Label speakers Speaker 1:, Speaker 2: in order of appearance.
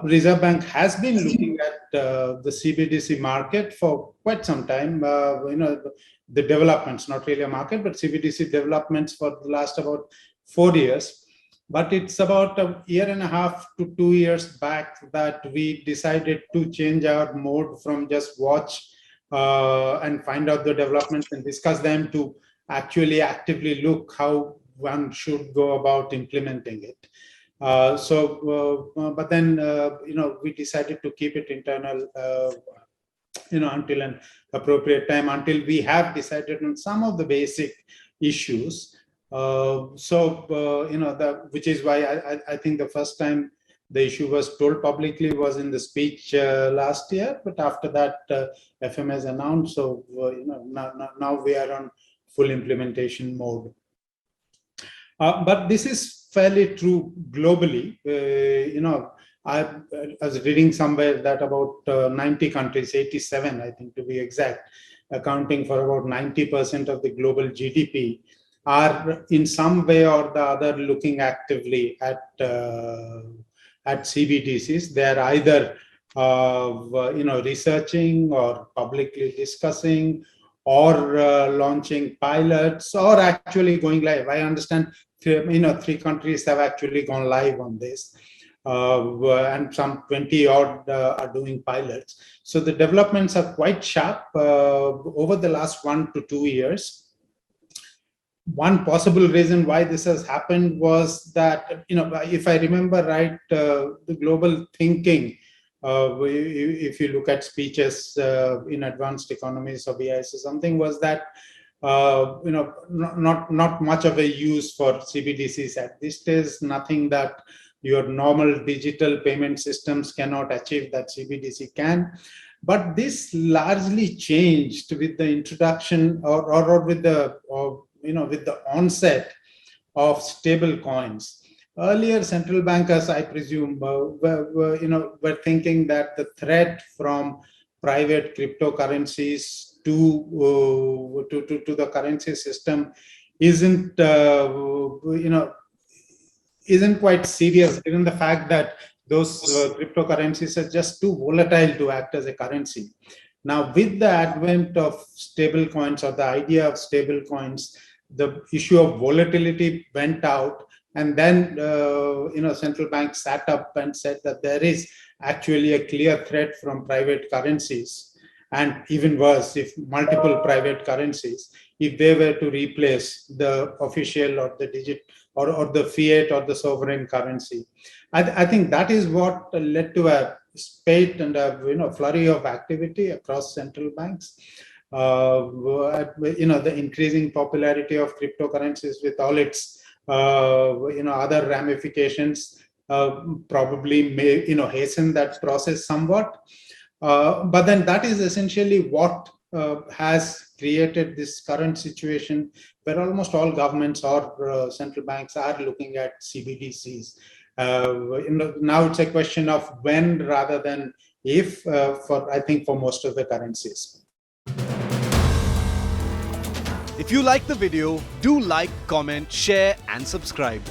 Speaker 1: Reserve Bank has been looking at the CBDC market for quite some time. The developments, not really a market, but CBDC developments for the last about 4 years. But it's about a year and a half to 2 years back that we decided to change our mode from just watch and find out the developments and discuss them to actually actively look how one should go about implementing it. But then, we decided to keep it internal, until an appropriate time, until we have decided on some of the basic issues. Which is why I think the first time the issue was told publicly was in the speech last year, but after that, FM has announced. So, now we are on full implementation mode. But this is fairly true globally. I was reading somewhere that about 90 countries, 87, I think to be exact, accounting for about 90% of the global GDP, are in some way or the other looking actively at CBDCs. They are either researching or publicly discussing or launching pilots or actually going live. I understand 3 countries have actually gone live on this, and some 20 odd are doing pilots. So the developments are quite sharp over the last 1 to 2 years. One possible reason why this has happened was that, if I remember right, the global thinking, if you look at speeches in advanced economies or BIS or something, was that not much of a use for CBDCs at this stage. Nothing that your normal digital payment systems cannot achieve that CBDC can. But this largely changed with the introduction or with the onset of stable coins. Earlier, central bankers, I presume, were thinking that the threat from private cryptocurrencies to the currency system isn't quite serious, given the fact that those cryptocurrencies are just too volatile to act as a currency. Now, with the advent of stable coins, or the idea of stable coins, the issue of volatility went out, and then central banks sat up and said that there is actually a clear threat from private currencies, and even worse, if multiple private currencies, if they were to replace the official or the or the fiat or the sovereign currency. I think that is what led to a spate and a flurry of activity across central banks. The increasing popularity of cryptocurrencies with all its other ramifications probably may hasten that process somewhat. But then that is essentially what has created this current situation where almost all governments or central banks are looking at CBDCs. Now it's a question of when rather than if, I think for most of the currencies.
Speaker 2: If you like the video, do like, comment, share and subscribe.